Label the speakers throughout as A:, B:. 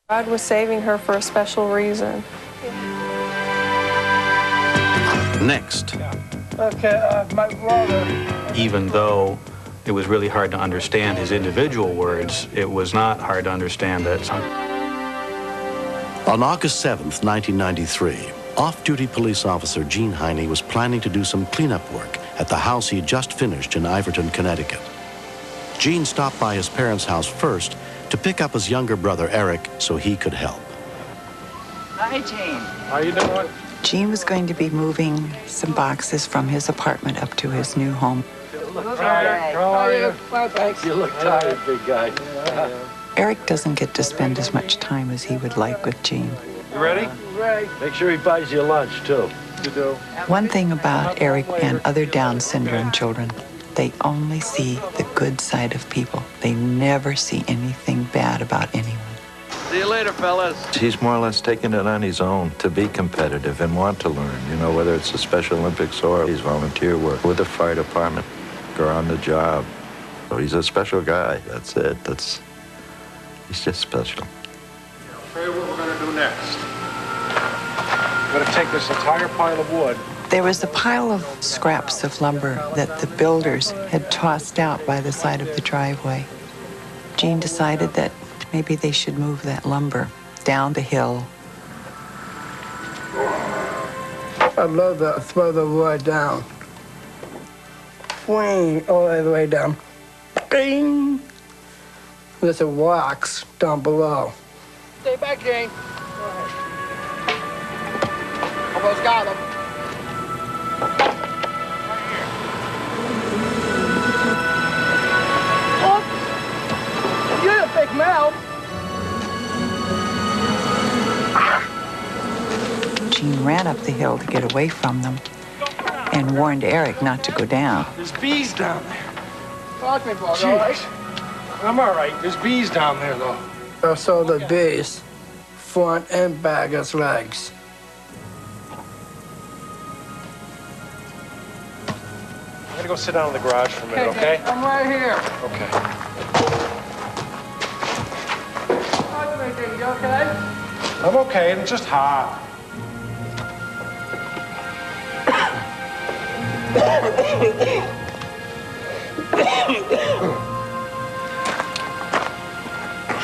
A: God was saving her for a special reason.
B: Next.
C: Okay, my brother.
B: Even though it was really hard to understand his individual words, it was not hard to understand that some...
D: On August 7th, 1993, off-duty police officer Gene Heine was planning to do some cleanup work at the house he had just finished in Ivoryton, Connecticut. Gene stopped by his parents' house first to pick up his younger brother, Eric, so he could help.
E: Hi, Gene.
C: How you doing?
E: Gene was going to be moving some boxes from his apartment up to his new home.
C: Tired. How are you?
F: Well, thanks.
C: You look tired, big guy.
E: Eric doesn't get to spend as much time as he would like with Gene.
C: You ready?
F: Right.
C: Make sure he buys you lunch, too. You do.
E: One thing about Eric and other Down syndrome children, they only see the good side of people. They never see anything bad about anyone.
C: See you later, fellas.
G: He's more or less taken it on his own to be competitive and want to learn, you know, whether it's the Special Olympics or his volunteer work with the fire department or on the job. So he's a special guy, that's it. He's just special.
C: I'll show you what we're going to do next. We're going to take this entire pile of wood.
E: There was a pile of scraps of lumber that the builders had tossed out by the side of the driveway. Gene decided that maybe they should move that lumber down the hill.
F: I love that. Throw the wood down. Swing all the way down. Bing! There's a wax down below. Stay back, Jane. Almost got him. Oh, you're a big mouth.
E: Gene ran up the hill to get away from them and warned Eric not to go down.
C: There's bees down there.
F: Talk to me, boy, all right?
C: I'm all right. There's bees down there, though.
F: I saw the bees, front and back as legs.
C: I'm going to go sit down in the garage for a minute, okay?
F: I'm right here.
C: Okay.
F: Talk to me, Jane. You okay?
C: I'm okay. It's just hot.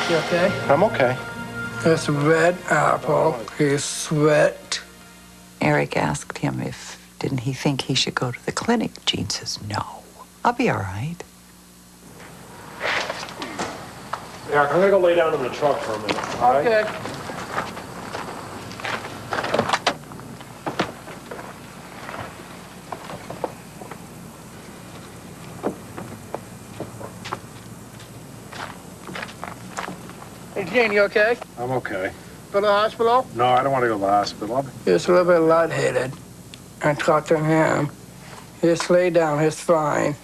F: You okay?
C: I'm okay.
F: This red apple, he's sweat.
E: Eric asked him if didn't he think he should go to the clinic. Gene says, no, I'll be all right.
C: Eric, I'm going to go lay down in the truck for a minute, all right?
F: Okay. Hey, Gene, you okay?
C: I'm okay.
F: Go to the hospital?
C: No, I don't want to go to the hospital.
F: He's a little bit lightheaded. I talked to him. Just lay down, he's fine.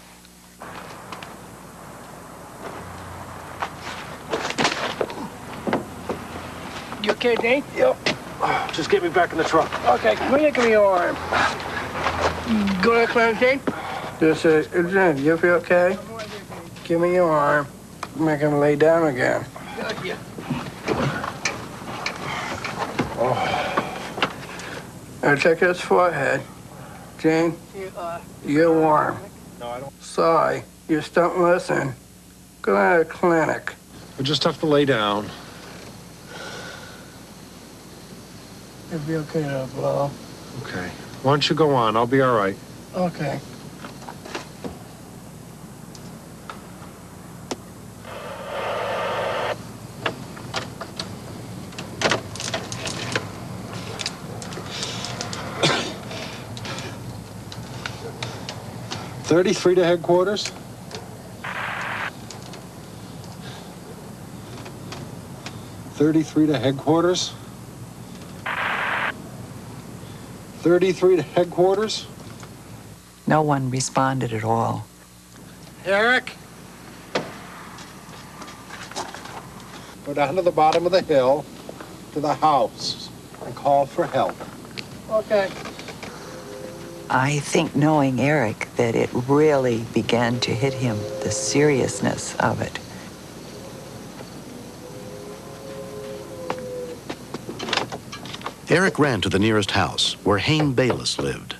F: You okay, Dean?
C: Yep. Just get me back in the truck.
F: Okay, come here, give me your arm. Go to the clinic, Dean? Just say, Dean, you feel okay? Give me your arm. Make him lay down again. Now check his forehead. Jane, you're warm.
C: No, I don't.
F: Sorry, you just don't listen. Go to the clinic.
C: I just have to lay down.
F: It'll be okay to blow.
C: Okay. Why don't you go on? I'll be all right.
F: Okay.
C: $33 to headquarters? $33 to headquarters? $33 to headquarters?
E: No one responded at all.
C: Eric? Go down to the bottom of the hill to the house and call for help.
F: Okay.
E: I think knowing Eric that it really began to hit him, the seriousness of it.
D: Eric ran to the nearest house, where Hayne Bayless lived.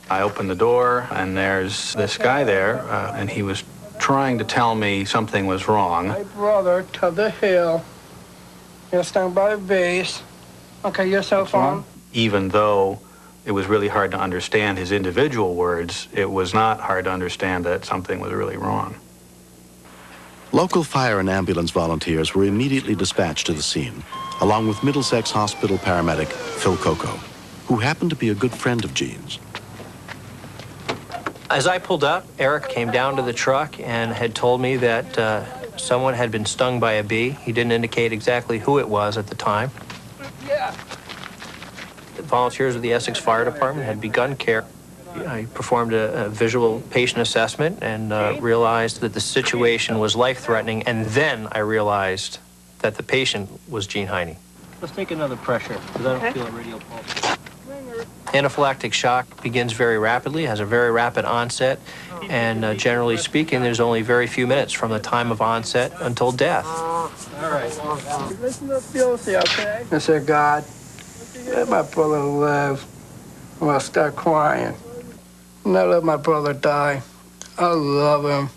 B: I opened the door, and there's this guy there, and he was trying to tell me something was wrong.
F: My brother to the hill. You're stung by a base. Okay, your cell phone.
B: Even though it was really hard to understand his individual words, it was not hard to understand that something was really wrong.
D: Local fire and ambulance volunteers were immediately dispatched to the scene, along with Middlesex Hospital paramedic Phil Coco, who happened to be a good friend of Gene's.
H: As I pulled up, Eric came down to the truck and had told me that someone had been stung by a bee. He didn't indicate exactly who it was at the time. The volunteers of the Essex Fire Department had begun care. I performed a visual patient assessment and realized that the situation was life-threatening, and then I realized that the patient was Gene Heine.
I: Let's take another pressure, because I don't feel a radial pulse.
H: Anaphylactic shock begins very rapidly, has a very rapid onset, and generally speaking, there's only very few minutes from the time of onset until death.
F: All right. Listen to the Billsy, okay? I said, God, let my brother live. I'm gonna start crying. Never let my brother die. I love him.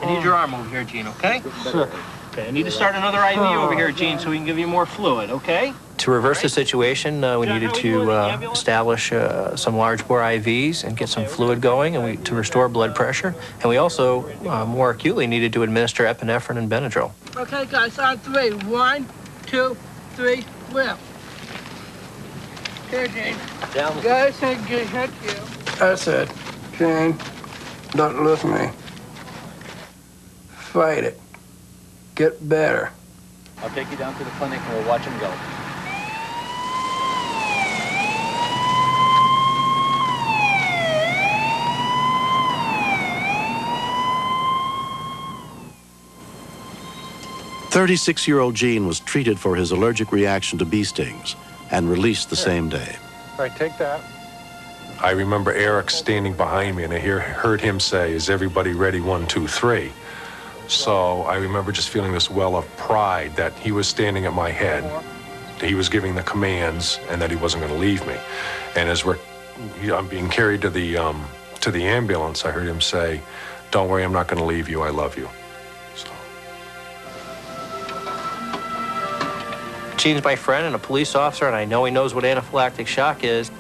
I: I need your arm over here, Gene, okay? Sure. Okay, I need to start another IV over here, Gene, so we can give you more fluid, okay?
H: To reverse the situation, we needed to establish some large bore IVs and get some fluid going, and to restore blood pressure. And we also, more acutely, needed to administer epinephrine and Benadryl.
F: Okay, guys, on three. 1, 2, 3, lift. Here, Gene.
I: Down.
F: Guys, thank you. That's it. Gene, don't lose me. Fight it. Get better.
I: I'll take you down to the clinic and we'll watch him go.
D: "36-year-old Gene was treated for his allergic reaction to bee stings and released the same day.
C: All right, take that.
J: I remember Eric standing behind me, and I heard him say, "Is everybody ready? 1, 2, 3." So I remember just feeling this well of pride that he was standing at my head, that he was giving the commands, and that he wasn't going to leave me. And as I'm being carried to the ambulance, I heard him say, "Don't worry, I'm not going to leave you. I love you." So.
H: Gene's my friend and a police officer, and I know he knows what anaphylactic shock is.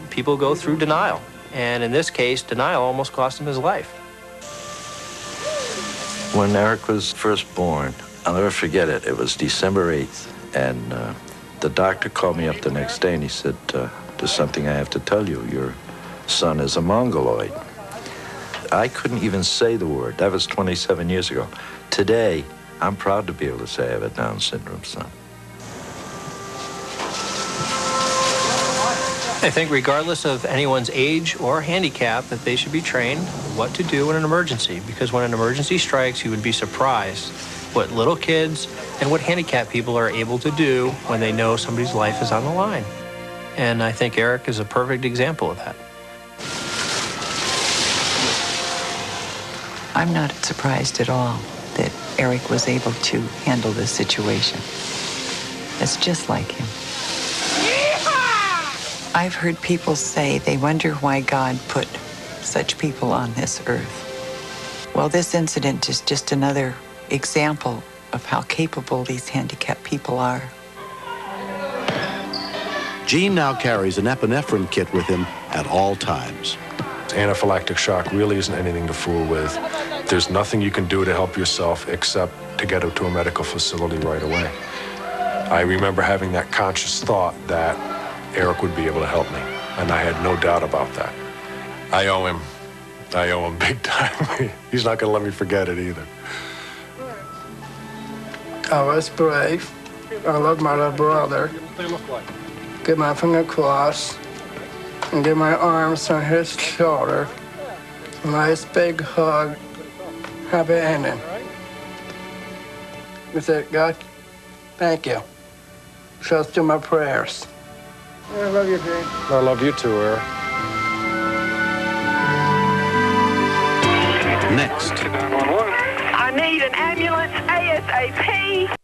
H: People go through denial, and in this case, denial almost cost him his life.
G: When Eric was first born, I'll never forget it. It was December 8th, and the doctor called me up the next day, and he said, "There's something I have to tell you. Your son is a mongoloid." I couldn't even say the word. That was 27 years ago. Today, I'm proud to be able to say I have a Down syndrome son.
H: I think regardless of anyone's age or handicap, that they should be trained what to do in an emergency, because when an emergency strikes, you would be surprised what little kids and what handicapped people are able to do when they know somebody's life is on the line. And I think Eric is a perfect example of that.
E: I'm not surprised at all that Eric was able to handle this situation. It's just like him. I've heard people say they wonder why God put such people on this earth. Well, this incident is just another example of how capable these handicapped people are.
D: Gene now carries an epinephrine kit with him at all times.
J: Anaphylactic shock really isn't anything to fool with. There's nothing you can do to help yourself except to get to a medical facility right away. I remember having that conscious thought that Eric would be able to help me, and I had no doubt about that. I owe him big time. He's not going to let me forget it either.
F: I was brave. I loved my little brother. Get my finger crossed and get my arms on his shoulder. Nice big hug. Happy ending. I said, God, thank you. Trust in my prayers. I love you, Jane.
C: I love you too, Eric.
D: Next.
K: I need an ambulance ASAP.